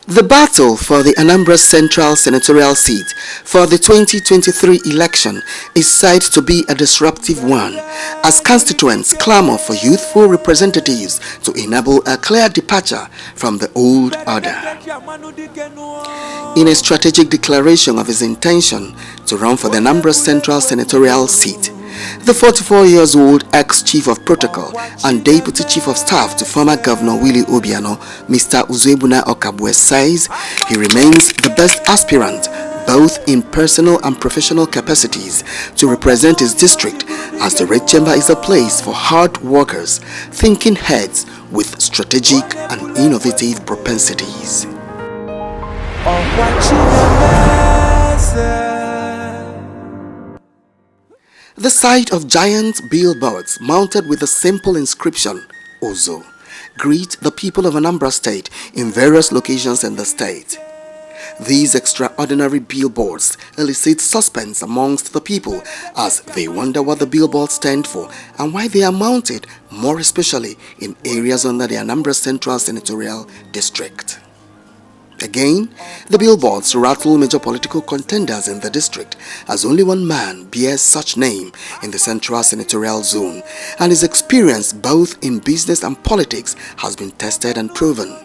The battle for the Anambra Central Senatorial seat for the 2023 election is said to be a disruptive one, as constituents clamor for youthful representatives to enable a clear departure from the old order. In a strategic declaration of his intention to run for the Anambra Central Senatorial seat, the 44-year-old ex-chief of protocol and deputy chief of staff to former Governor Willie Obiano, Mr. Uzuegbuna Okagbue, says he remains the best aspirant both in personal and professional capacities to represent his district, as the Red Chamber is a place for hard workers, thinking heads with strategic and innovative propensities. The sight of giant billboards mounted with a simple inscription, Ozo, greet the people of Anambra State in various locations in the state. These extraordinary billboards elicit suspense amongst the people as they wonder what the billboards stand for and why they are mounted, more especially in areas under the Anambra Central Senatorial District. Again, the billboards rattle major political contenders in the district, as only one man bears such name in the Central Senatorial Zone, and his experience both in business and politics has been tested and proven.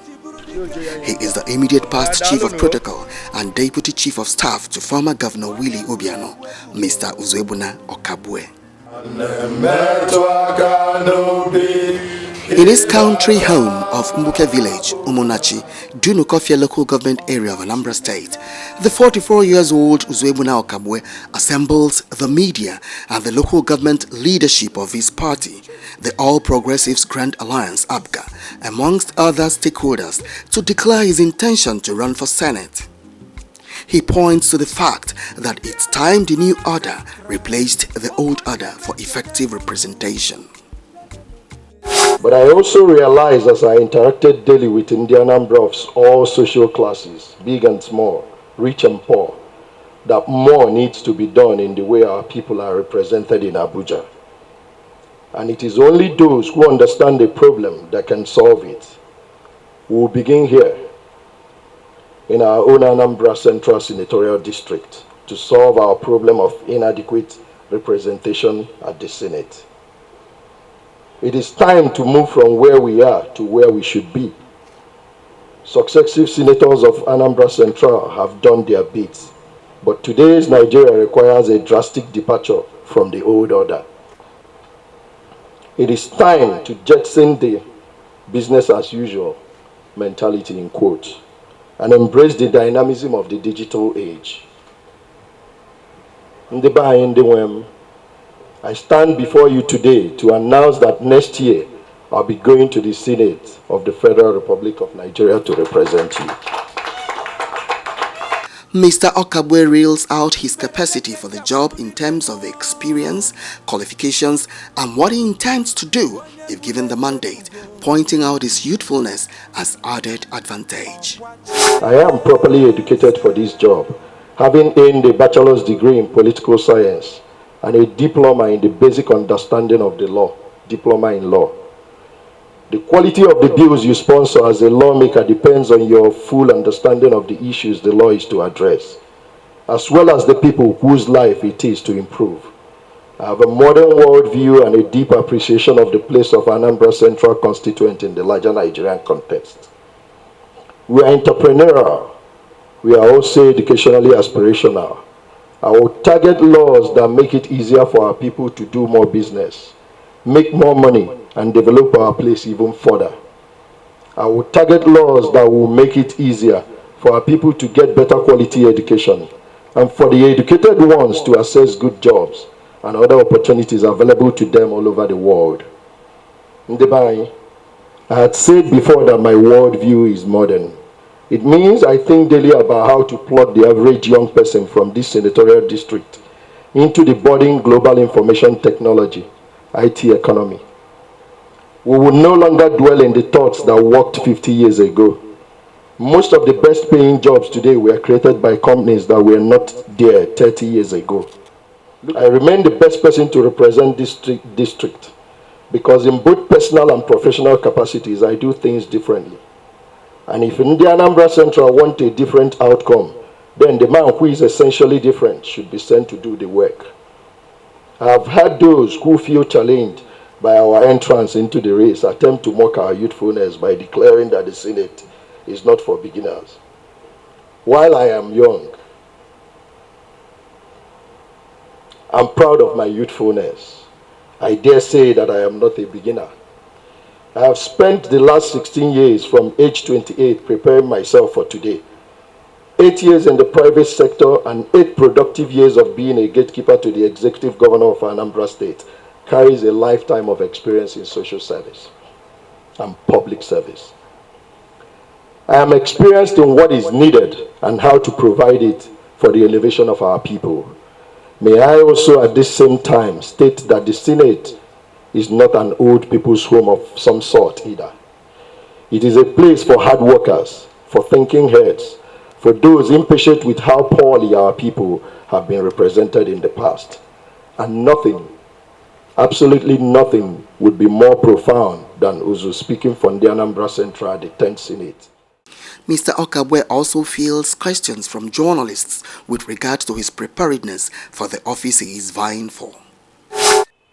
He is the immediate past chief of protocol and deputy chief of staff to former Governor Willie Obiano, Mr. Uzuegbuna Okagbue. In his country home of Mbuke Village, Umunachi, Dunukofia local government area of Anambra State, the 44-year-old Uzuegbuna Okagbue assembles the media and the local government leadership of his party, the All Progressives Grand Alliance (ABGA), amongst other stakeholders, to declare his intention to run for Senate. He points to the fact that it's time the new order replaced the old order for effective representation. But I also realized as I interacted daily with Anambra of all social classes, big and small, rich and poor, that more needs to be done in the way our people are represented in Abuja. And it is only those who understand the problem that can solve it. We will begin here in our own Anambra Central Senatorial District to solve our problem of inadequate representation at the Senate. It is time to move from where we are to where we should be. Successive senators of Anambra Central have done their bit, but today's Nigeria requires a drastic departure from the old order. It is time to jettison the business as usual mentality in quotes and embrace the dynamism of the digital age. I stand before you today to announce that next year I'll be going to the Senate of the Federal Republic of Nigeria to represent you. Mr. Okagbue reels out his capacity for the job in terms of experience, qualifications, and what he intends to do if given the mandate, pointing out his youthfulness as added advantage. I am properly educated for this job, having earned a bachelor's degree in political science and a diploma in the basic understanding of the law, diploma in law. The quality of the bills you sponsor as a lawmaker depends on your full understanding of the issues the law is to address, as well as the people whose life it is to improve. I have a modern worldview and a deep appreciation of the place of Anambra Central constituent in the larger Nigerian context. We are entrepreneurial. We are also educationally aspirational. I will target laws that make it easier for our people to do more business, make more money, and develop our place even further. I will target laws that will make it easier for our people to get better quality education and for the educated ones to access good jobs and other opportunities available to them all over the world. Ndebai, I had said before that my worldview is modern. It means I think daily about how to plot the average young person from this senatorial district into the budding global information technology, IT economy. We will no longer dwell in the thoughts that worked 50 years ago. Most of the best paying jobs today were created by companies that were not there 30 years ago. I remain the best person to represent this district because in both personal and professional capacities, I do things differently. And if in the Anambra Central want a different outcome, then the man who is essentially different should be sent to do the work. I've had those who feel challenged by our entrance into the race attempt to mock our youthfulness by declaring that the Senate is not for beginners. While I am young, I'm proud of my youthfulness. I dare say that I am not a beginner. I have spent the last 16 years from age 28 preparing myself for today. 8 years in the private sector and 8 productive years of being a gatekeeper to the executive governor of Anambra State carries a lifetime of experience in social service and public service. I am experienced in what is needed and how to provide it for the elevation of our people. May I also at this same time state that the Senate is not an old people's home of some sort either. It is a place for hard workers, for thinking heads, for those impatient with how poorly our people have been represented in the past. And nothing, absolutely nothing, would be more profound than Uzu speaking from the Anambra Central, the 10th Senate. Mr. Okagbue also fields questions from journalists with regard to his preparedness for the office he is vying for.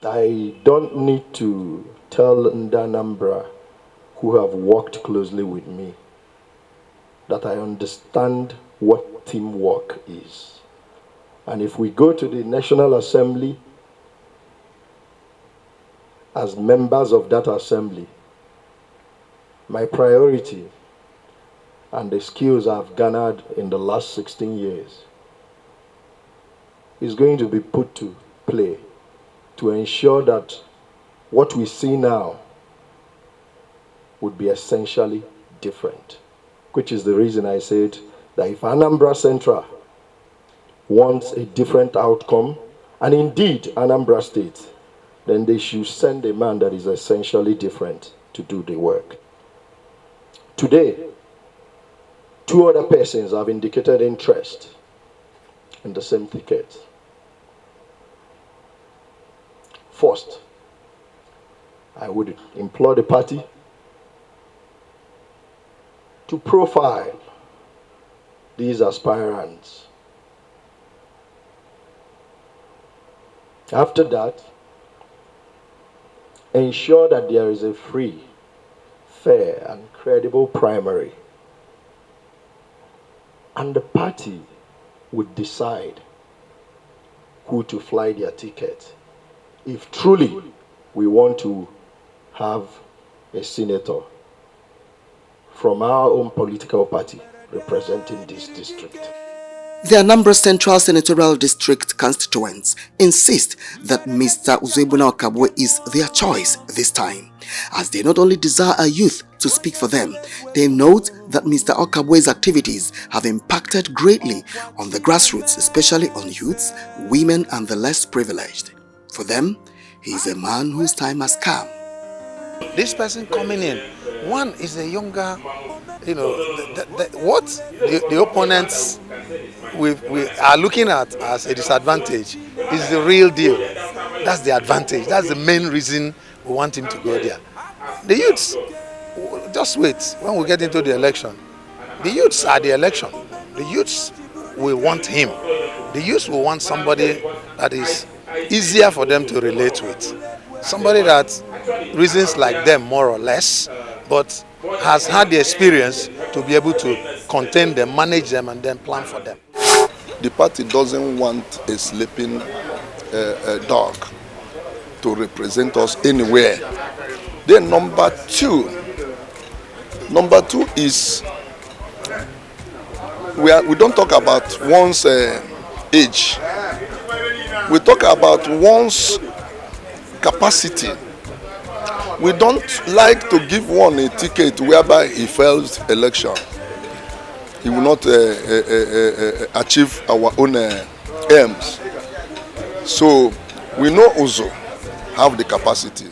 I don't need to tell Anambra, who have worked closely with me, that I understand what teamwork is. And if we go to the National Assembly, as members of that assembly, my priority and the skills I've garnered in the last 16 years is going to be put to play to ensure that what we see now would be essentially different, which is the reason I said that if Anambra Central wants a different outcome, and indeed Anambra State, then they should send a man that is essentially different to do the work. Today, 2 other persons have indicated interest in the same ticket. First, I would implore the party to profile these aspirants. After that, ensure that there is a free, fair, and credible primary. And the party would decide who to fly their ticket if truly we want to have a senator from our own political party representing this district. The Anambra Central Senatorial District constituents insist that Mr. Uzuegbuna Okagbue is their choice this time, as they not only desire a youth to speak for them, they note that Mr. Okagbue's activities have impacted greatly on the grassroots, especially on youths, women, and the less privileged. For them, he is a man whose time has come. This person coming in, one is a younger, what the opponents we are looking at as a disadvantage is the real deal. That's the advantage. That's the main reason we want him to go there. The youths, just wait when we get into the election. The youths are the election. The youths will want him. The youths will want somebody that is easier for them to relate with. Somebody that reasons like them more or less, but has had the experience to be able to contain them, manage them, and then plan for them. The party doesn't want a sleeping dog to represent us anywhere. Then number two is we don't talk about one's age. We talk about one's capacity. We don't like to give one a ticket whereby he fails election. He will not achieve our own aims. So we know Uzo have the capacity.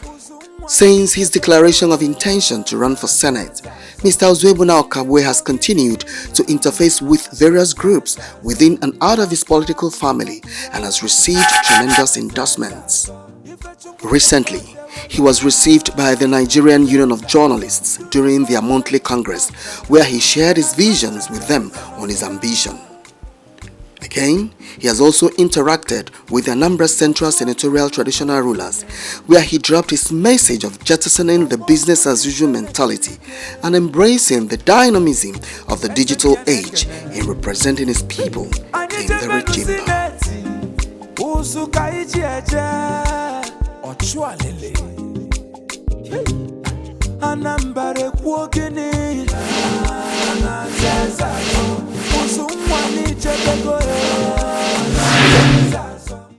Since his declaration of intention to run for Senate, Mr. Uzuegbuna Okagbue has continued to interface with various groups within and out of his political family and has received tremendous endorsements. Recently, he was received by the Nigerian Union of Journalists during their monthly congress, where he shared his visions with them on his ambition. Again, he has also interacted with the Anambra Central Senatorial traditional rulers, where he dropped his message of jettisoning the business-as-usual mentality and embracing the dynamism of the digital age in representing his people in the regime. Anambra kwogene Uzumwani chebego